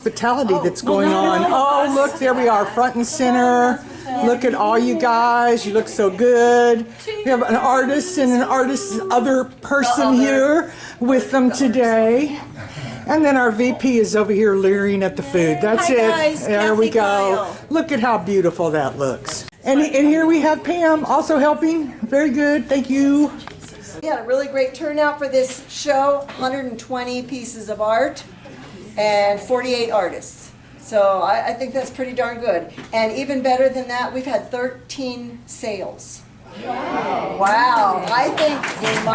Hospitality that's going on. Oh, look, there we are, front and center. Look at all you guys. You look so good. We have an artist and an artist's other person here with them today. And then our VP is over here leering at the food. That's it. Guys, there we go. Look at how beautiful that looks. And here we have Pam also helping. Very good. Thank you. We had a really great turnout for this show. 120 pieces of art and 48 artists. So I think that's pretty darn good. And even better than that, we've had 13 sales. Wow. I think in my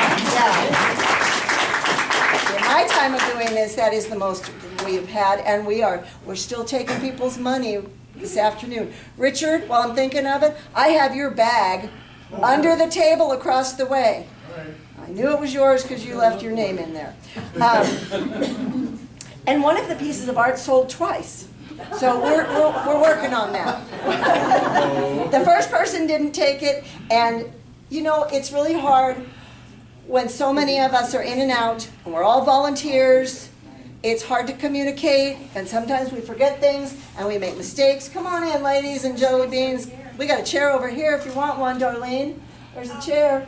time of doing this, that is the most we've had. And we're still taking people's money this afternoon. Richard, while I'm thinking of it, I have your bag under the table across the way. I knew it was yours because you left your name in there. And one of the pieces of art sold twice. So we're working on that. The first person didn't take it, and you know, it's really hard when so many of us are in and out, and we're all volunteers. It's hard to communicate, and sometimes we forget things, and we make mistakes. Come on in, ladies and jelly beans. We got a chair over here if you want one, Darlene. There's a chair.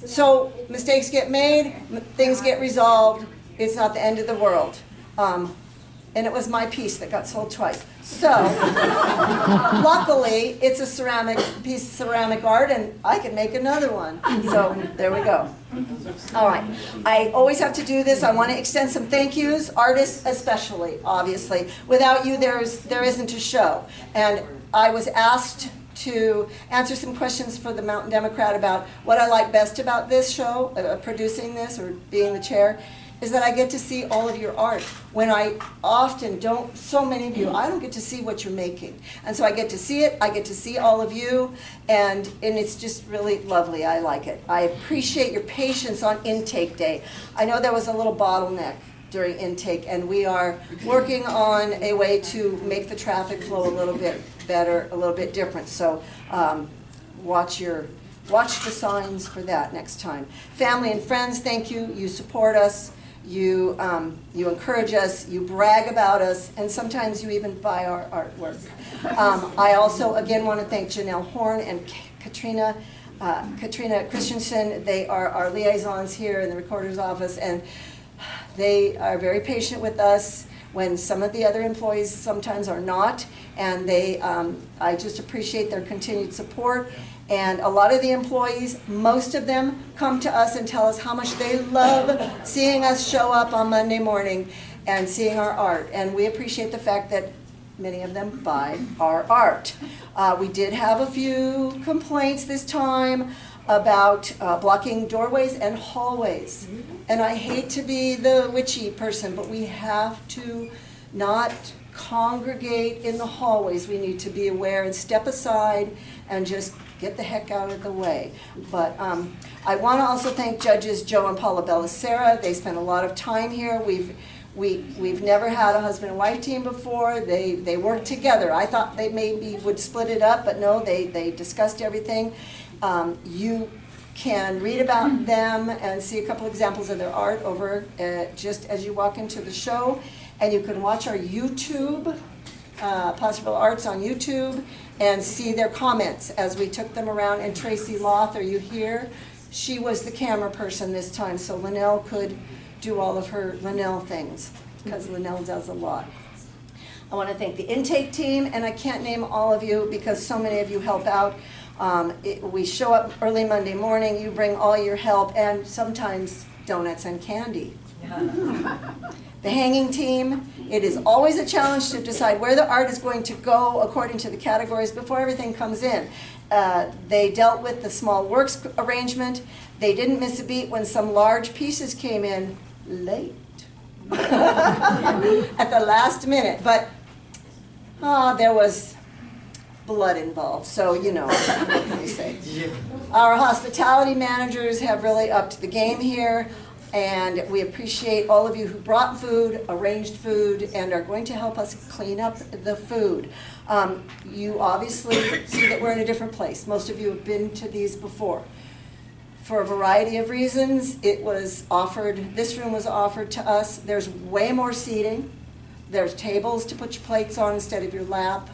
So mistakes get made, things get resolved. It's not the end of the world. And it was my piece that got sold twice. So, luckily, it's a piece of ceramic art, and I can make another one. So, there we go. All right. I always have to do this. I want to extend some thank yous, artists especially, obviously. Without you, there isn't a show. And I was asked to answer some questions for the Mountain Democrat about what I like best about this show, producing this or being the chair, is that I get to see all of your art. When I often don't, so many of you, I don't get to see what you're making. And so I get to see it, I get to see all of you, and it's just really lovely. I like it. I appreciate your patience on intake day. I know there was a little bottleneck during intake, and we are working on a way to make the traffic flow a little bit better, a little bit different. So watch the signs for that next time. Family and friends, thank you. You support us. You encourage us, you brag about us, and sometimes you even buy our artwork. I also, again, want to thank Janelle Horn and Katrina Christensen. They are our liaisons here in the recorder's office, and they are very patient with us when some of the other employees sometimes are not, and I just appreciate their continued support. And a lot of the employees, most of them, come to us and tell us how much they love seeing us show up on Monday morning and seeing our art. And we appreciate the fact that many of them buy our art. We did have a few complaints this time about blocking doorways and hallways. And I hate to be the witchy person, but we have to not congregate in the hallways. We need to be aware and step aside and just get the heck out of the way. But I want to also thank Judges Joe and Paula Bellicera. They spent a lot of time here. We've never had a husband and wife team before. They worked together. I thought they maybe would split it up, but no, they discussed everything. You can read about them and see a couple examples of their art over just as you walk into the show. And you can watch our YouTube, Possible Arts on YouTube, and see their comments as we took them around. And Tracy Loth, are you here? She was the camera person this time, so Linnell could do all of her Linnell things, because Linnell does a lot. I want to thank the intake team, and I can't name all of you because so many of you help out. We show up early Monday morning, you bring all your help, and sometimes donuts and candy. The hanging team, it is always a challenge to decide where the art is going to go according to the categories before everything comes in. They dealt with the small works arrangement. They didn't miss a beat when some large pieces came in late at the last minute. But there was blood involved, so you know, what can we say? Our hospitality managers have really upped the game here. And we appreciate all of you who brought food, arranged food, and are going to help us clean up the food. You obviously see that we're in a different place. Most of you have been to these before. For a variety of reasons, this room was offered to us. There's way more seating. There's tables to put your plates on instead of your lap.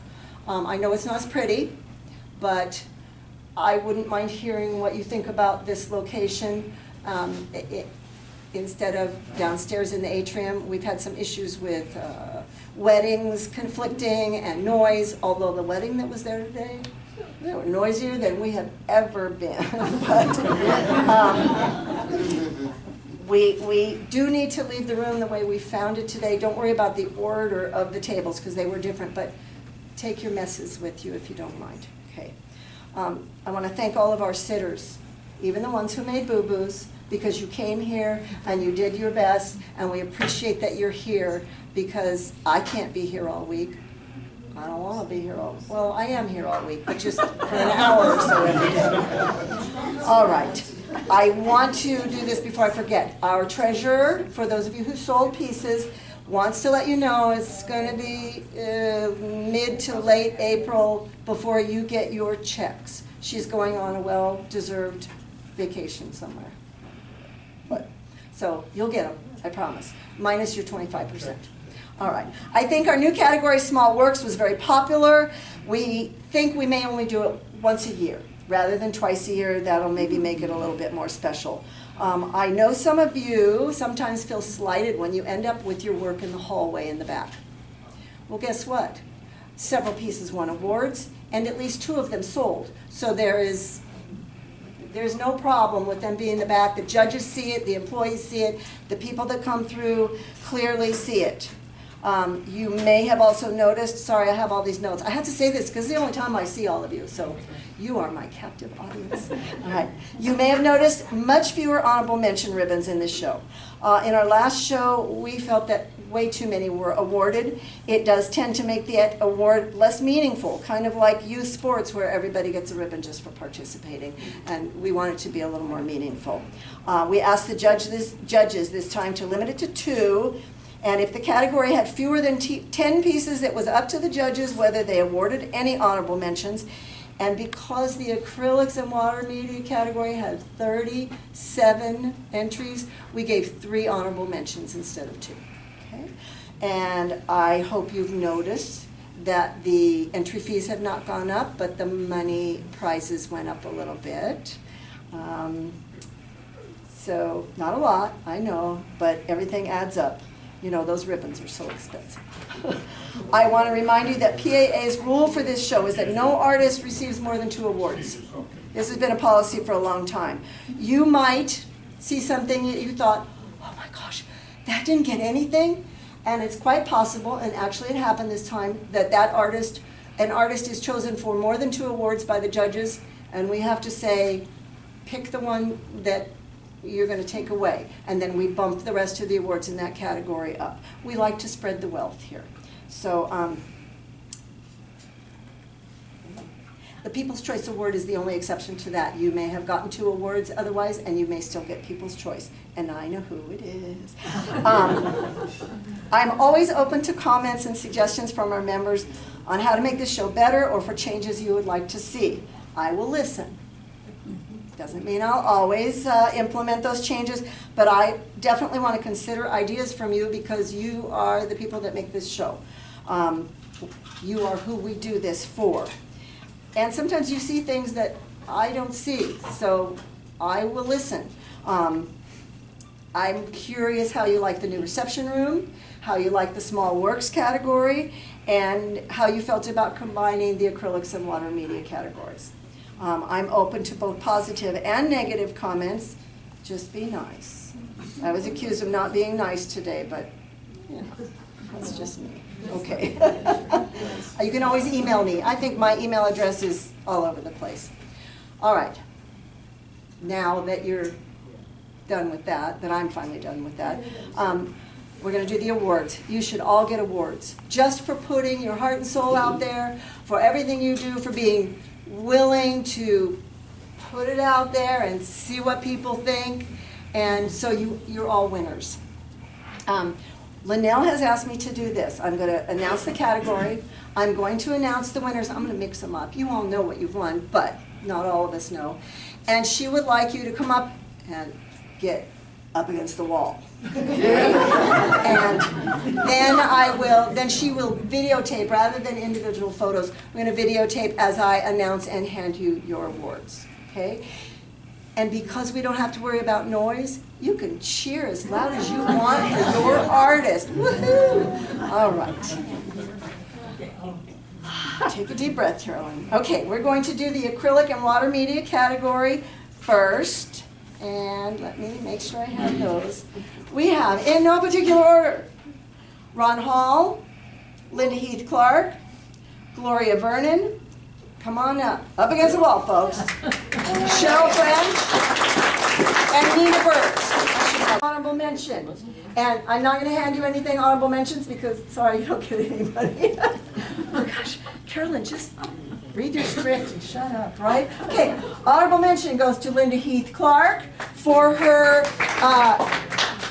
I know it's not as pretty, but I wouldn't mind hearing what you think about this location. Instead of downstairs in the atrium, we've had some issues with weddings conflicting and noise, although the wedding that was there today, they were noisier than we have ever been. But we do need to leave the room the way we found it today. Don't worry about the order of the tables because they were different, but take your messes with you if you don't mind. Okay. I want to thank all of our sitters, even the ones who made boo-boos, because you came here and you did your best, and we appreciate that you're here because I can't be here all week. I don't want to be here all week. Well, I am here all week, but just for an hour or so every day. All right. I want to do this before I forget. Our treasurer, for those of you who sold pieces, wants to let you know it's going to be mid to late April before you get your checks. She's going on a well-deserved vacation somewhere. So you'll get them, I promise, minus your 25%. All right. I think our new category, Small Works, was very popular. We think we may only do it once a year rather than twice a year. That'll maybe make it a little bit more special. I know some of you sometimes feel slighted when you end up with your work in the hallway in the back. Well, guess what? Several pieces won awards, and at least 2 of them sold. So there's no problem with them being in the back. The judges see it, the employees see it, the people that come through clearly see it. You may have also noticed, sorry, I have all these notes. I have to say this because it's the only time I see all of you, so you are my captive audience. All right. You may have noticed much fewer honorable mention ribbons in this show. In our last show, we felt that way too many were awarded. It does tend to make the award less meaningful, kind of like youth sports where everybody gets a ribbon just for participating, and we want it to be a little more meaningful. We asked the judges this time to limit it to 2, and if the category had fewer than 10 pieces, it was up to the judges whether they awarded any honorable mentions. And because the acrylics and water media category had 37 entries, we gave 3 honorable mentions instead of 2. Okay? And I hope you've noticed that the entry fees have not gone up, but the money prizes went up a little bit. So not a lot, I know, but everything adds up. You know, those ribbons are so expensive. I want to remind you that PAA's rule for this show is that no artist receives more than 2 awards. This has been a policy for a long time. You might see something that you thought, oh my gosh, that didn't get anything. And it's quite possible, and actually it happened this time, that an artist is chosen for more than 2 awards by the judges, and we have to say, pick the one that you're going to take away, and then we bump the rest of the awards in that category up. We like to spread the wealth here. So the People's Choice Award is the only exception to that. You may have gotten 2 awards otherwise, and you may still get People's Choice, and I know who it is. I'm always open to comments and suggestions from our members on how to make this show better or for changes you would like to see. I will listen. Doesn't mean I'll always implement those changes, but I definitely want to consider ideas from you because you are the people that make this show. You are who we do this for. And sometimes you see things that I don't see, so I will listen. I'm curious how you like the new reception room, how you like the small works category, and how you felt about combining the acrylics and water media categories. I'm open to both positive and negative comments. Just be nice. I was accused of not being nice today, but you know, that's just me. Okay. You can always email me. I think my email address is all over the place. All right. Now that you're done with that I'm finally done with that, we're going to do the awards. You should all get awards just for putting your heart and soul out there, for everything you do, for being willing to put it out there and see what people think, and so you're all winners. Linnell has asked me to do this. I'm going to announce the category. I'm going to announce the winners. I'm going to mix them up. You all know what you've won, but not all of us know. And she would like you to come up and get up against the wall. And then she will videotape, rather than individual photos, we're going to videotape as I announce and hand you your awards, okay? And because we don't have to worry about noise, you can cheer as loud as you want for your artist. Woohoo! All right. Take a deep breath, Carolyn. Okay, we're going to do the acrylic and water media category first. And let me make sure I have those. We have, in no particular order, Ron Hall, Linda Heath Clark, Gloria Vernon. Come on up against the wall, folks. Cheryl French and Nina Burks. Honorable mention. And I'm not going to hand you anything honorable mentions because, sorry, you don't get anybody. Oh gosh, Carolyn, just read your script and shut up, right? Okay, honorable mention goes to Linda Heath Clark for her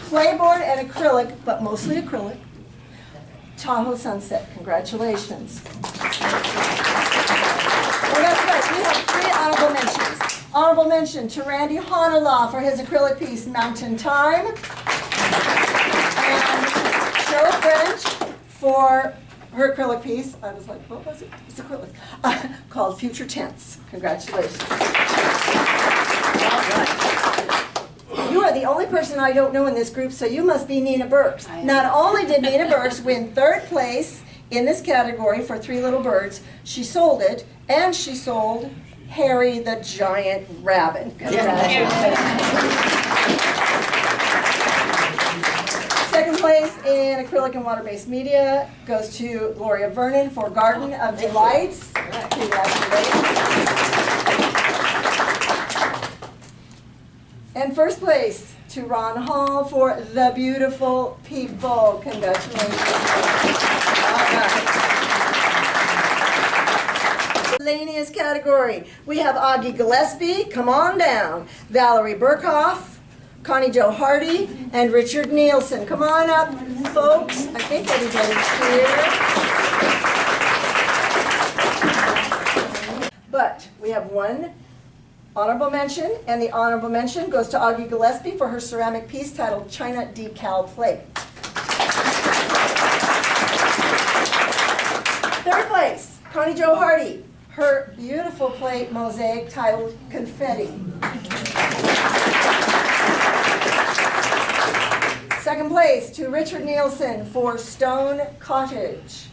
playboard and acrylic, but mostly acrylic, Tahoe Sunset. Congratulations. Well, that's right, we have 3 honorable mentions. Honorable mention to Randy Honolaw for his acrylic piece, Mountain Time. And Cheryl French for her acrylic piece, I was like, what was it? It's acrylic. Called Future Tense. Congratulations. All right. You are the only person I don't know in this group, so you must be Nina Burks. Not only did Nina Burks win 3rd place in this category for 3 Little Birds, she sold it, and she sold Harry the Giant Rabbit. Congratulations. 2nd place in acrylic and water-based media goes to Gloria Vernon for Garden of Delights. Congratulations. And 1st place to Ron Hall for The Beautiful People. Congratulations. All right. Miscellaneous category. We have Augie Gillespie, come on down. Valerie Burkhoff, Connie Jo Hardy, and Richard Nielsen. Come on up, folks. I think everybody's here. But we have 1 honorable mention, and the honorable mention goes to Augie Gillespie for her ceramic piece titled China Decal Plate. 3rd place, Connie Jo Hardy, her beautiful plate mosaic titled Confetti. 2nd place to Richard Nielsen for Stone Cottage.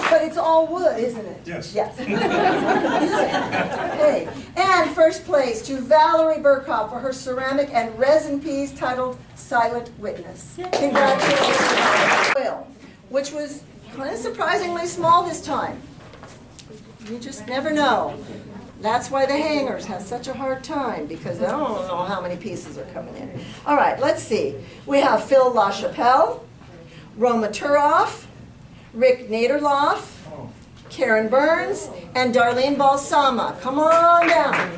But it's all wood, isn't it? Yes. Yes. Okay. And 1st place to Valerie Burkhoff for her ceramic and resin piece titled Silent Witness. Congratulations. Oil, which was kind of surprisingly small this time. You just never know. That's why the hangers have such a hard time, because they don't know how many pieces are coming in. All right, let's see. We have Phil LaChapelle, Roma Turoff, Rick Naderloff, Karen Burns, and Darlene Balsama. Come on down.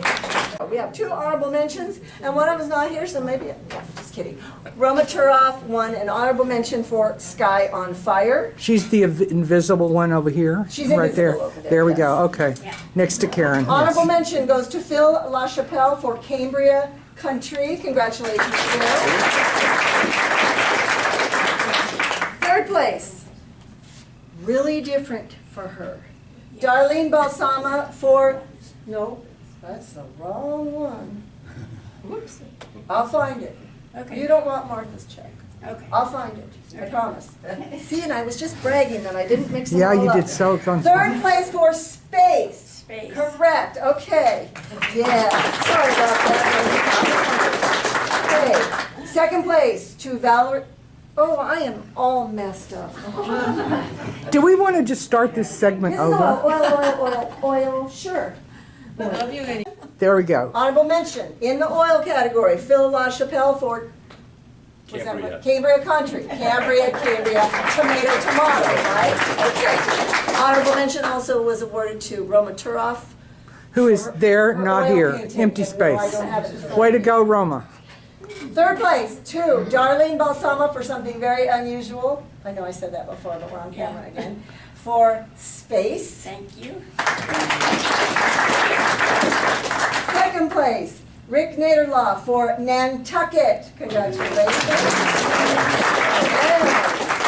We have 2 honorable mentions, and one of them is not here, so maybe, yeah, just kidding. Roma Turoff won an honorable mention for Sky on Fire. She's the invisible one over here. She's right there. invisible over there, There we yes. go. Okay. Next to Karen. Honorable mention goes to Phil LaChapelle for Cambria Country. Congratulations, Phil. 3rd place. Really different for her. Darlene Balsama for, no, that's the wrong one. Whoops. I'll find it. Okay. You don't want Martha's check. Okay. I'll find it. I promise. See, and I was just bragging that I didn't mix them Yeah, all you up. did so. 3rd place for Space. Space. Correct. Okay. Yeah. Sorry about that. Okay. 2nd place to Valerie. Oh, I am all messed up. Do we want to just start this segment This is over? oil. Sure. There we go. Honorable mention in the oil category, Phil LaChapelle for Cambria Country. Cambria, tomato, right? Okay. Honorable mention also was awarded to Roma Turoff. Who is there, Her not oil here? painting. Empty I space. don't have it in front Way of to me. go, Roma. 3rd place to Darlene Balsama for something very unusual. I know I said that before, but we're on camera again. For Space. Thank you. 2nd place Rick Naderloff for Nantucket. Congratulations. And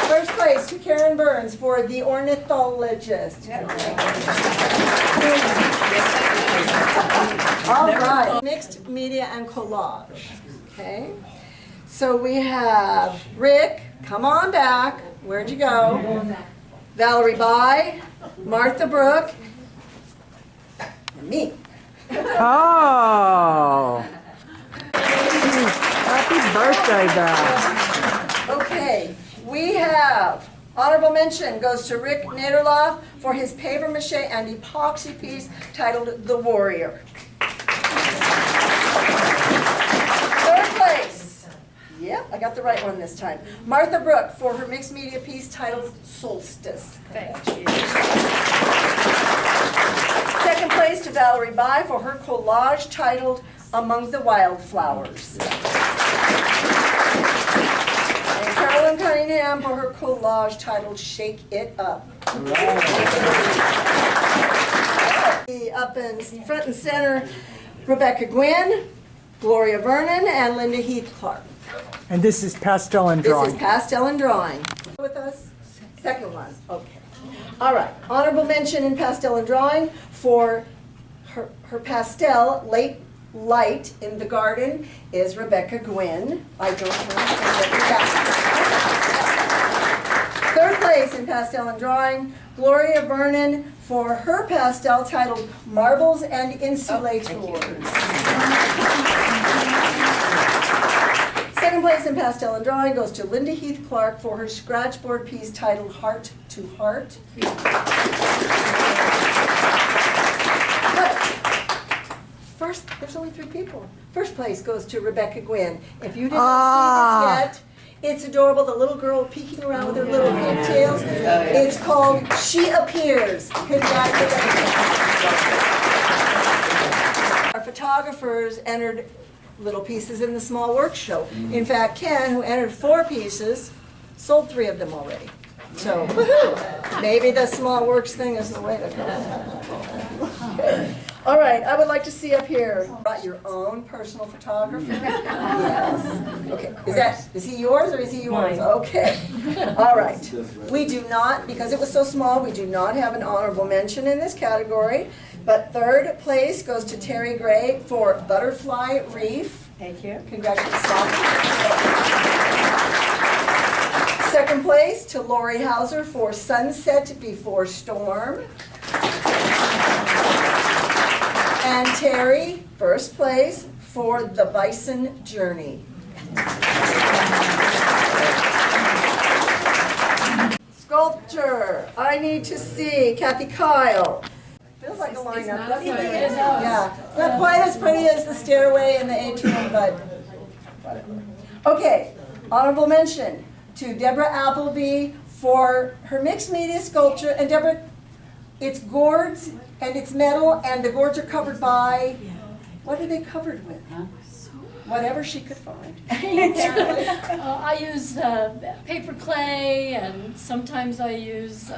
first place to Karen Burns for The Ornithologist. All right. Mixed media and collage. Okay. So we have Rick, come on back. Where'd you go? Valerie By, Martha Brooke, and me. Oh. Happy birthday, Val. Okay, we have honorable mention goes to Rick Naderloff for his papier-mâché and epoxy piece titled The Warrior. Third place, yep, I got the right one this time. Martha Brooke for her mixed media piece titled Solstice. Thank you. Second place to Valerie By for her collage titled Among the Wildflowers. And Carolyn Cunningham for her collage titled Shake It Up. Up in front and center, Rebecca Gwynn, Gloria Vernon, and Linda Heath Clark. And this is pastel and drawing. This is pastel and drawing. With us? Second one, okay. All right, honorable mention in pastel and drawing for her pastel, Late Light in the Garden, is Rebecca Gwynn. I don't know. Third place in pastel and drawing, Gloria Vernon for her pastel titled Marbles and Insulators. Second place in pastel and drawing goes to Linda Heath Clark for her scratchboard piece titled Heart to Heart. First, there's only 3 people. First place goes to Rebecca Gwynn. If you didn't see this yet, it's adorable. The little girl peeking around with her little pigtails. It's called She Appears. Congratulations. Our photographers entered little pieces in the small work show. In fact, Ken, who entered 4 pieces, sold 3 of them already. So, woohoo! Maybe the small works thing is the way to go. Okay. All right, I would like to see up here. Brought your own personal photographer? Yes. Okay. Is he yours or is he yours? Mine. Okay. All right. We do not, because it was so small, we do not have an honorable mention in this category. But third place goes to Terry Gray for Butterfly Reef. Thank you. Congratulations. Second place to Lori Hauser for Sunset Before Storm. And Terry, first place for The Bison Journey. Sculpture, I need to see Kathy Kyle. Feels like a lineup, doesn't it? Yeah, not quite as pretty as the stairway and the atrium, but whatever. Okay, honorable mention to Deborah Appleby for her mixed media sculpture. And Deborah, it's gourds and it's metal, and the gourds are covered by, what are they covered with? Whatever she could find. I use paper clay, and sometimes I use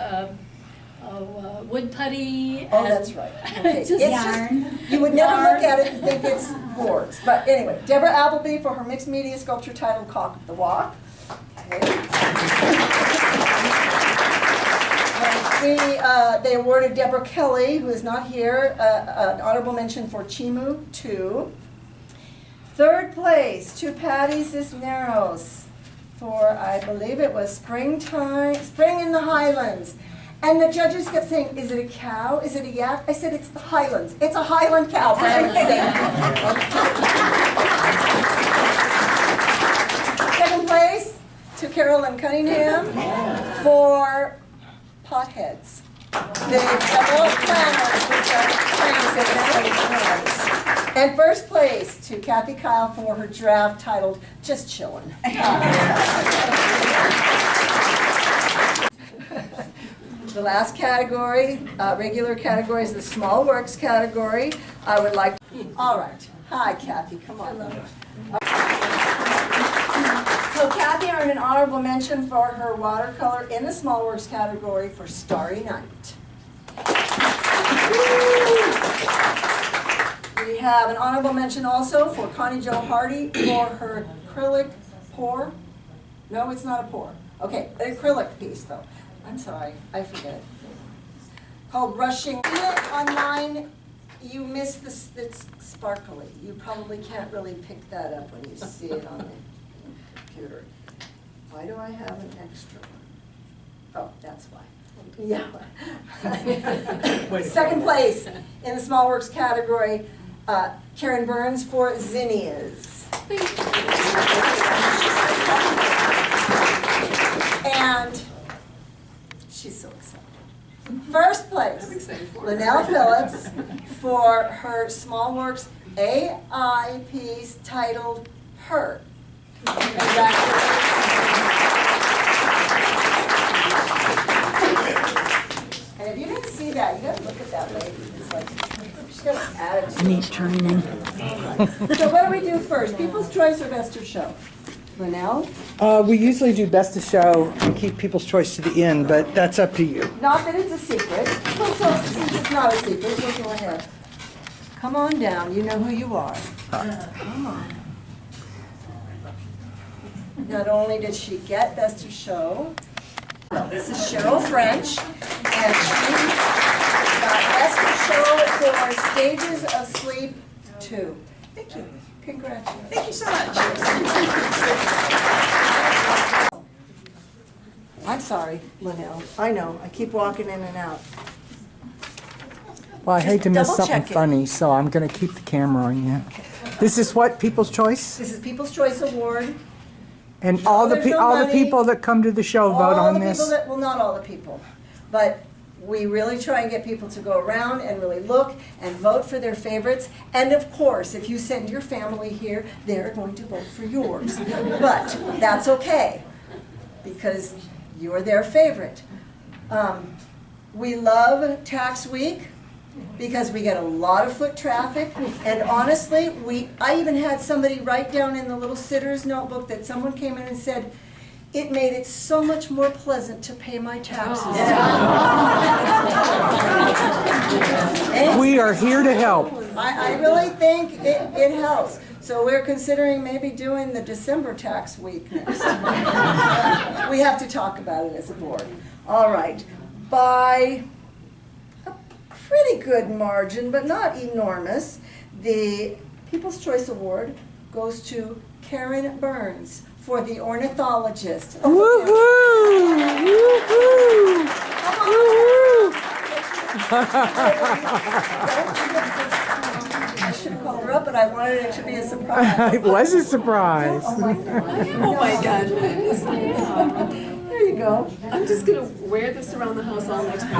wood putty. Oh, that's right. Okay. It's yarn. just, you would never look at it and think it's gourds. But anyway, Deborah Appleby for her mixed media sculpture titled Cock the Walk. Okay. They awarded Deborah Kelly, who is not here, an honorable mention for Chimu 2. Third place to Patty Cisneros for, I believe it was Spring in the Highlands. And the judges kept saying, is it a cow? Is it a yak? I said, it's the Highlands. It's a Highland cow, for heaven's sake. Second place to Carolyn Cunningham for Potheads. The old planners with the plans that everybody. And first place to Kathy Kyle for her draft titled Just Chillin'. The last category, regular category, is the small works category. I would like to, all right. Hi, Kathy, come on. So Kathy earned an honorable mention for her watercolor in the small works category for Starry Night. We have an honorable mention also for Connie Jo Hardy for her acrylic pour. No, it's not a pour. Okay, an acrylic piece though. I'm sorry, I forget. Called Rushing. See it online, you miss this, it's sparkly. You probably can't really pick that up when you see it on the computer. Why do I have an extra one? Oh, that's why. Yeah. Second place in the small works category, Karen Burns for zinnias. And she's so excited. First place, Linnell Phillips for her small works AI piece titled Her. And if you didn't see that, you gotta look at that lady. It's like, she's got an attitude. Neat training. So what do we do first? People's Choice or Best of Show? Linnell? We usually do best of show and keep People's Choice to the end, but that's up to you. Not that it's a secret. So since it's not a secret, we'll go ahead. Come on down. You know who you are. Come on. Not only did she get Best of Show, this is Cheryl French, and she got Best of Show for Stages of Sleep 2. Thank you. Congratulations. Thank you so much. I'm sorry, Linnell. I know. I keep walking in and out. Well, I hate to miss double something check it. funny, so I'm going to keep the camera on you. This is what, People's Choice? This is People's Choice Award. And all the there's no all the money. people that come to the show vote on this? Well, not all the people, but we really try and get people to go around and really look and vote for their favorites. And of course, if you send your family here, they're going to vote for yours. But that's okay, because you're their favorite. We love tax week because we get a lot of foot traffic, and honestly, I even had somebody write down in the little sitter's notebook that someone came in and said, it made it so much more pleasant to pay my taxes. We are here to help. I really think it helps. So we're considering maybe doing the December tax week next. We have to talk about it as a board. All right. By a pretty good margin, but not enormous, the People's Choice Award goes to Karen Burns for The Ornithologist. Woohoo! Woohoo! I should have called her up, but I wanted it to be a surprise. It was a surprise. Oh my goodness. There you go. I'm just going to wear this around the house all next week.